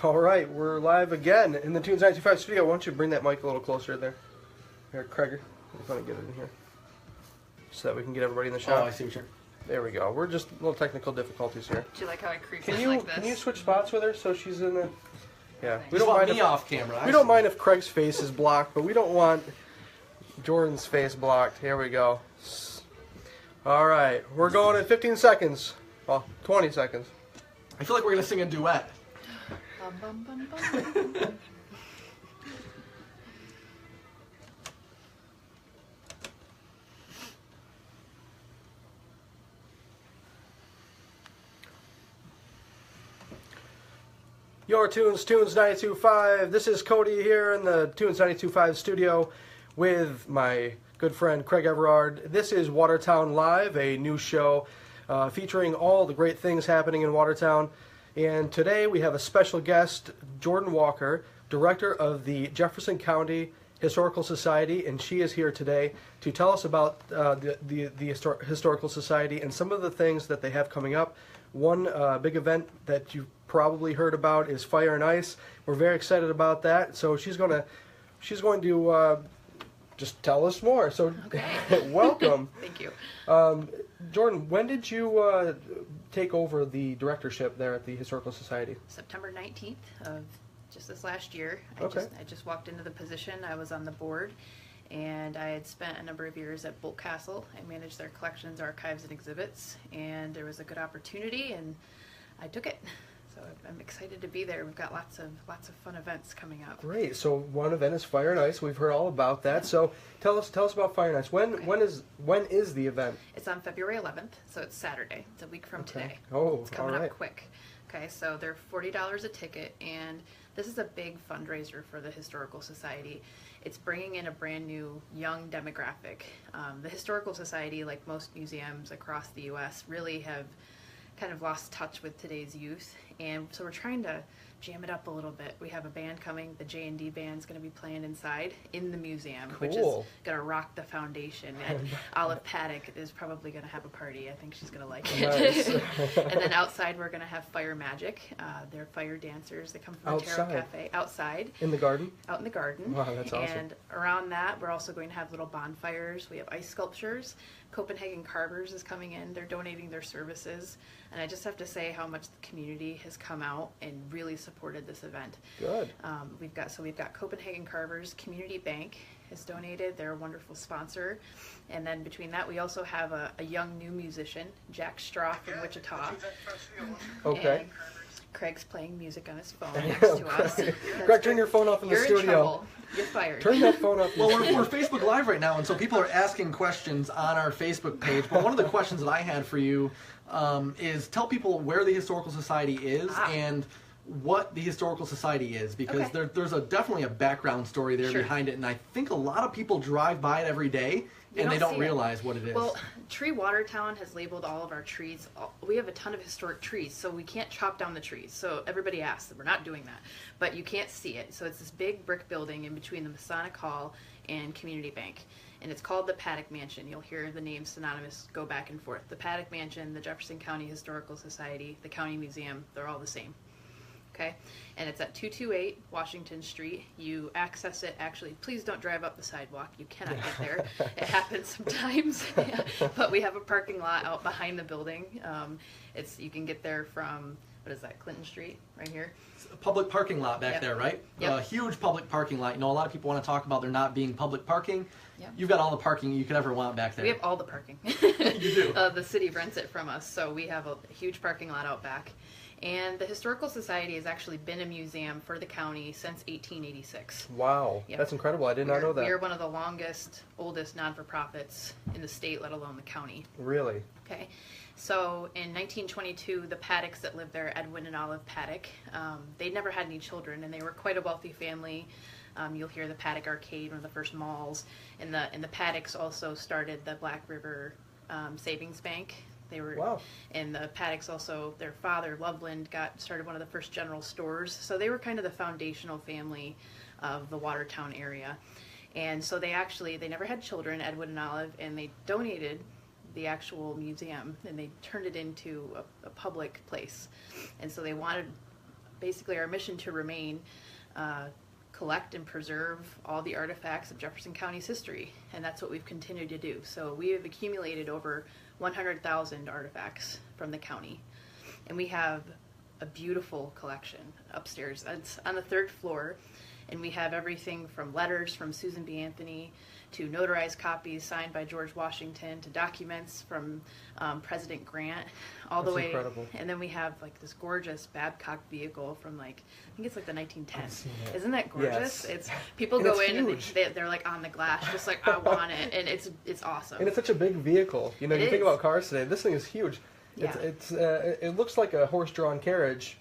All right, we're live again in the Tunes 925 studio. Why don't you bring that mic a little closer there? Here, Craig, if I want to get it in here. So that we can get everybody in the shot. Oh, I see what you're... There we go. We're just little technical difficulties here. Do you like how I creep Can in you like this? can you switch spots with her so she's in the... Yeah. We don't mind me off camera. We don't mind if Craig's face is blocked, but we don't want Jordan's face blocked. Here we go. All right, we're going in 15 seconds. Well, 20 seconds. I feel like we're going to sing a duet. Bum, bum, bum, bum. Your Tunes 925. This is Cody here in the Tunes 925 studio with my good friend Craig Everard. This is Watertown Live, a new show featuring all the great things happening in Watertown. And today we have a special guest, Jordan Walker, director of the Jefferson County Historical Society, and she is here today to tell us about the Historical Society and some of the things that they have coming up. One big event that you've probably heard about is Fire and Ice. We're very excited about that. So she's going to just tell us more. So Okay. welcome. Thank you. Jordan, when did you take over the directorship there at the Historical Society? September 19th of just this last year. Okay. I just walked into the position. I was on the board, and I had spent a number of years at Bolt Castle. I managed their collections, archives, and exhibits, and there was a good opportunity, and I took it. So I'm excited to be there. We've got lots of fun events coming up. Great. So one event is Fire and Ice. We've heard all about that. So tell us about Fire and Ice. When is the event? It's on February 11th, so it's Saturday. It's a week from today. Oh, it's coming all right. up quick. Okay, so they're $40 a ticket, and this is a big fundraiser for the Historical Society. It's bringing in a brand new young demographic. The Historical Society, like most museums across the U.S., really have kind of lost touch with today's youth, and so we're trying to jam it up a little bit. We have a band coming. The J&D band's going to be playing inside in the museum, which is Cool. going to rock the foundation. And Olive Paddock is probably going to have a party. I think she's going to like it. Nice. And then outside we're going to have Fire Magic. They're fire dancers. They come from the Tarot Cafe. Outside. In the garden? Out in the garden. Wow, that's awesome. And around that, we're also going to have little bonfires. We have ice sculptures. Copenhagen Carvers is coming in. They're donating their services. And I just have to say how much the community has come out and really supported this event. Good. We've got Copenhagen Carvers. Community Bank has donated. They're a wonderful sponsor. And then between that, we also have a young new musician, Jack Straw from Wichita. Okay. And Craig's playing music on his phone next to us. Craig, turn your phone off in the You're studio. in trouble. You're fired. Turn that phone off. Well, we're Facebook Live right now, and so people are asking questions on our Facebook page. But one of the questions that I had for you is tell people where the Historical Society is and what the Historical Society is, because there's definitely a background story there behind it, and I think a lot of people drive by it every day and they don't realize what it is. Well, Tree Watertown has labeled all of our trees. We have a ton of historic trees, so we can't chop down the trees. So everybody asks, we're not doing that. But you can't see it. So it's this big brick building in between the Masonic Hall and Community Bank. And it's called the Paddock Mansion. You'll hear the names synonymous go back and forth. The Paddock Mansion, the Jefferson County Historical Society, the County Museum, they're all the same. Okay, and it's at 228 Washington Street. You access it, actually, please don't drive up the sidewalk. You cannot get there. It happens sometimes. But we have a parking lot out behind the building. You can get there from, what is that, Clinton Street, right here? It's a public parking lot back there, right? Yep. A huge public parking lot. You know, a lot of people want to talk about there not being public parking. Yep. You've got all the parking you could ever want back there. We have all the parking. You do? The city rents it from us, so we have a huge parking lot out back. And the Historical Society has actually been a museum for the county since 1886. Wow, Yep. That's incredible. I did not know that. We're one of the oldest non-for-profits in the state, let alone the county. Really? Okay, so in 1922, the Paddocks that lived there, Edwin and Olive Paddock, they never had any children, and they were quite a wealthy family. You'll hear the Paddock Arcade, one of the first malls, and the Paddocks also started the Black River Savings Bank. They were, wow. And the Paddocks also, their father, Loveland, started one of the first general stores. So they were kind of the foundational family of the Watertown area. And so they never had children, Edwin and Olive, and they donated the actual museum, and they turned it into a public place. And so they wanted basically our mission to remain, collect and preserve all the artifacts of Jefferson County's history, and that's what we've continued to do. So we have accumulated over 100,000 artifacts from the county, and we have a beautiful collection upstairs. It's on the 3rd floor, and we have everything from letters from Susan B. Anthony to notarized copies signed by George Washington to documents from President Grant, all the That's way. incredible. And then we have like this gorgeous Babcock vehicle from like, I think it's like the 1910s. I've seen it. Isn't that gorgeous? Yes. It's people And go it's in huge. and they're like on the glass, just like I want it, and it's awesome. And it's such a big vehicle. You know, It you think is. about cars today. This thing is huge. Yeah. It looks like a horse-drawn carriage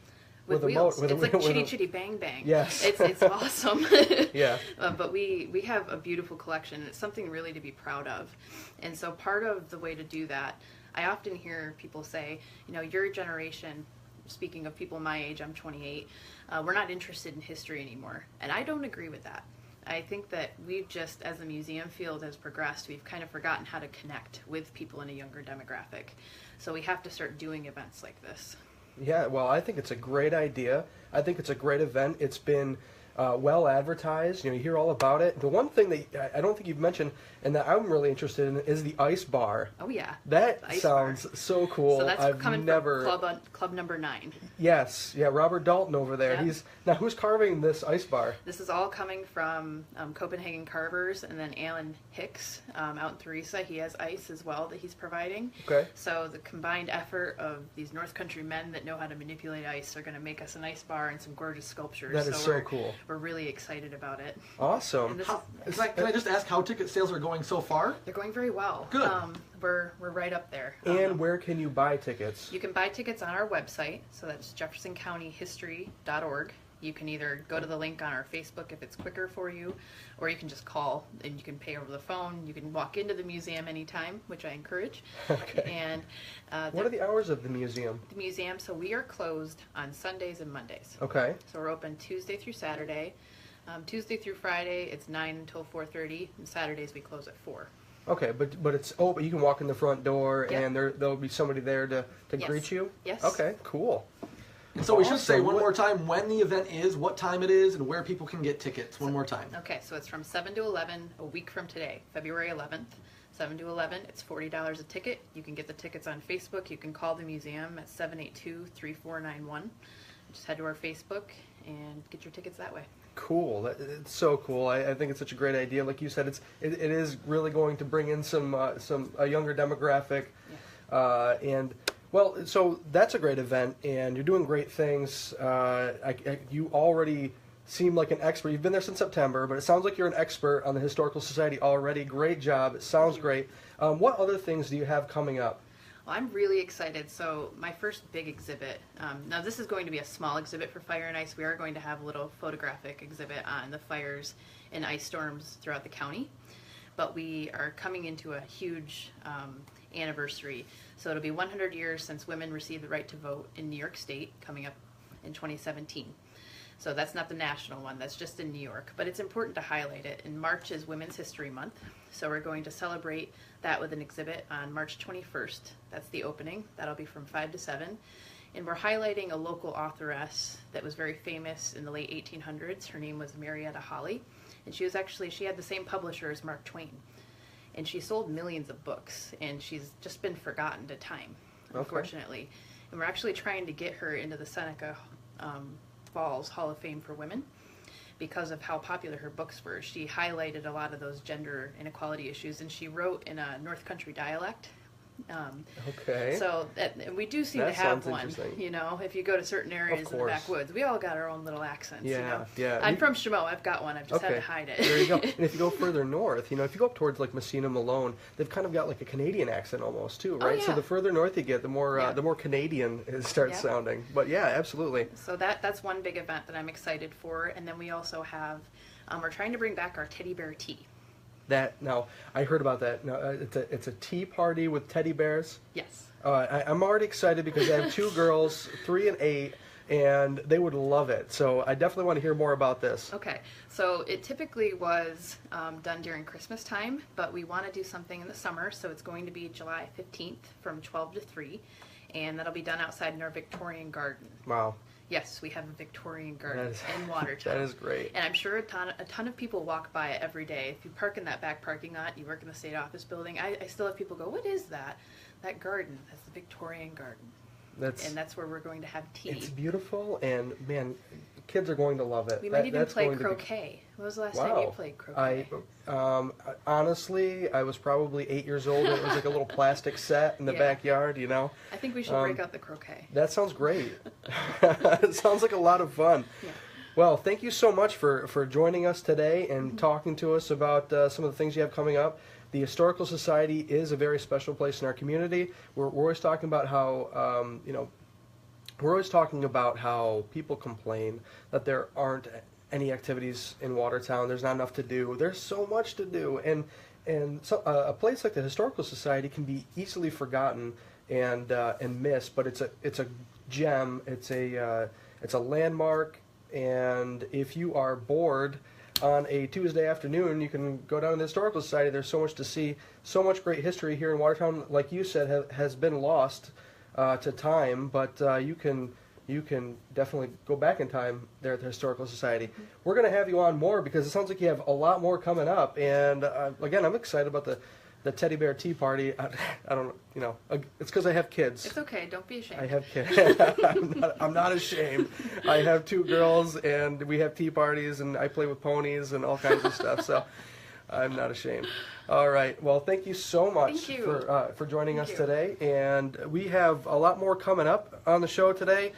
with a wheels. motor. It's like chitty chitty bang bang. Yes. It's awesome. Yeah. But we have a beautiful collection. It's something really to be proud of. And so part of the way to do that, I often hear people say, you know, your generation, speaking of people my age, I'm 28, we're not interested in history anymore. And I don't agree with that. I think that we've just, as the museum field has progressed, we've kind of forgotten how to connect with people in a younger demographic. So we have to start doing events like this. Yeah, well, I think it's a great idea. I think it's a great event. It's been well advertised. You know, you hear all about it. The one thing that I don't think you've mentioned, and that I'm really interested in, is the ice bar. Oh yeah. That The ice sounds bar. so cool. So that's I've coming never. from club number 9. Yes, yeah, Robert Dalton over there. Yeah. Who's carving this ice bar? This is all coming from Copenhagen Carvers, and then Alan Hicks out in Theresa. He has ice as well that he's providing. Okay. So the combined effort of these North Country men that know how to manipulate ice are going to make us an ice bar and some gorgeous sculptures. That is so we're, cool. We're really excited about it. Awesome. And this Can I just ask how ticket sales are going so far? they're going very well. Good. We're right up there. And where can you buy tickets? You can buy tickets on our website, so that's jeffersoncountyhistory.org. You can either go to the link on our Facebook if it's quicker for you, or you can just call and you can pay over the phone. You can walk into the museum anytime, which I encourage. Okay. And What are the hours of the museum? the museum, so we are closed on Sundays and Mondays. Okay. So we're open Tuesday through Saturday. Tuesday through Friday, it's 9 until 4:30, and Saturdays we close at 4. Okay, but it's open. You can walk in the front door, Yeah. and there'll be somebody there to Yes. greet you. Yes. Okay, cool. And so we should say Awesome. one more time when the event is, what time it is, and where people can get tickets. One more time. Okay, so it's from 7 to 11, a week from today, February 11th. 7 to 11, it's $40 a ticket. You can get the tickets on Facebook. You can call the museum at 782-3491. Just head to our Facebook and get your tickets that way. Cool. It's so cool. I think it's such a great idea. Like you said, it is really going to bring in a younger demographic, and well, so that's a great event, and you're doing great things. You already seem like an expert. You've been there since September, but it sounds like you're an expert on the Historical Society already. Great job. It sounds great. What other things do you have coming up? Well, I'm really excited. So my first big exhibit, now this is going to be a small exhibit for Fire and Ice. We are going to have a little photographic exhibit on the fires and ice storms throughout the county. But we are coming into a huge anniversary. So it'll be 100 years since women received the right to vote in New York State, coming up in 2017. So that's not the national one, that's just in New York. But it's important to highlight it. And March is Women's History Month. So we're going to celebrate that with an exhibit on March 21st. That's the opening. That'll be from 5 to 7. And we're highlighting a local authoress that was very famous in the late 1800s. Her name was Marietta Holley. And she had the same publisher as Mark Twain. And she sold millions of books. And she's just been forgotten to time, unfortunately. And we're actually trying to get her into the Seneca Falls Hall of Fame for Women because of how popular her books were. She highlighted a lot of those gender inequality issues, and she wrote in a North Country dialect. Okay. So and we do seem That to have sounds one. interesting. You know, if you go to certain areas in the course. backwoods, we all got our own little accents. Yeah, you know? yeah. I'm from Chameau. I've got one. I've just had Okay. to hide it. There you go. And if you go further north, if you go up towards like Messina, Malone, they've kind of got like a Canadian accent almost too, right? So yeah. the further north you get, the more Yeah. Canadian it starts Yeah. sounding. But yeah, absolutely. So that's one big event that I'm excited for. And then we also have, we're trying to bring back our teddy bear tea. Now I heard about that. Now it's a tea party with teddy bears. Yes. I'm already excited because I have 2 girls, 3 and 8, and they would love it. So I definitely want to hear more about this. Okay, so it typically was done during Christmas time, but we want to do something in the summer, so it's going to be July 15th from 12 to 3, and that'll be done outside in our Victorian garden. Wow. Yes, we have a Victorian garden That is- in Watertown. That is great. And I'm sure a ton of people walk by it every day. If you park in that back parking lot, you work in the state office building, I still have people go, what is that? That garden, that's the Victorian garden. And that's where we're going to have tea. It's beautiful, and man, kids are going to love it. We might even That's play going to be- croquet. When was the last time you played croquet? Honestly, I was probably 8 years old. It was like a little plastic set in the Yeah. backyard, you know. I think we should break out the croquet. That sounds great. It sounds like a lot of fun. Yeah. Well, thank you so much for joining us today and talking to us about some of the things you have coming up. The Historical Society is a very special place in our community. We're always talking about how, we're always talking about how people complain that there aren't any activities in Watertown. There's not enough to do. There's so much to do, and so a place like the Historical Society can be easily forgotten and missed. But it's a gem. It's a landmark. And if you are bored on a Tuesday afternoon, you can go down to the Historical Society. There's so much to see, so much great history here in Watertown. Like you said, has been lost to time, but you can definitely go back in time there at the Historical Society. We're going to have you on more because it sounds like you have a lot more coming up. And again, I'm excited about the teddy bear tea party. I don't, it's because I have kids. It's okay. Don't be ashamed. I have kids. I'm not ashamed. I have 2 girls, and we have tea parties, and I play with ponies and all kinds of stuff. So I'm not ashamed. All right. Well, thank you so much Thank you. for joining us you. today. And we have a lot more coming up on the show today.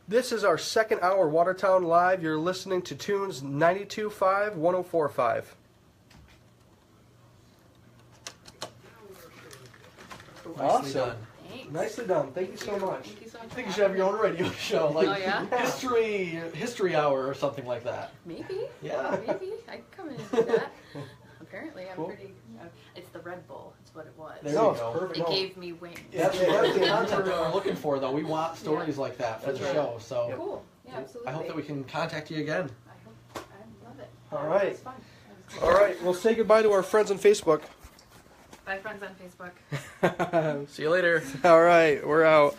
This is our second hour Watertown Live. You're listening to Tunes 92.5, 104.5. Nicely Awesome. done. Thanks. Nicely done. Thank you so much. Thank you so much. I think you should have your own radio show, like Oh, yeah? history hour or something like that. Maybe. Yeah. Maybe. I can come in and do that. Apparently, I'm Cool. pretty... it's the Red Bull. It's what it was. There No, you it's go. perfect. It No. gave me wings. That's Yeah, the yeah. content that we're looking for, though. We want stories like that for That's the right. show. So Cool. Yeah, absolutely. I hope that we can contact you again. I love it. All right. It's fun. All right. Well, say goodbye to our friends on Facebook. Bye, friends on Facebook. See you later. All right. We're out.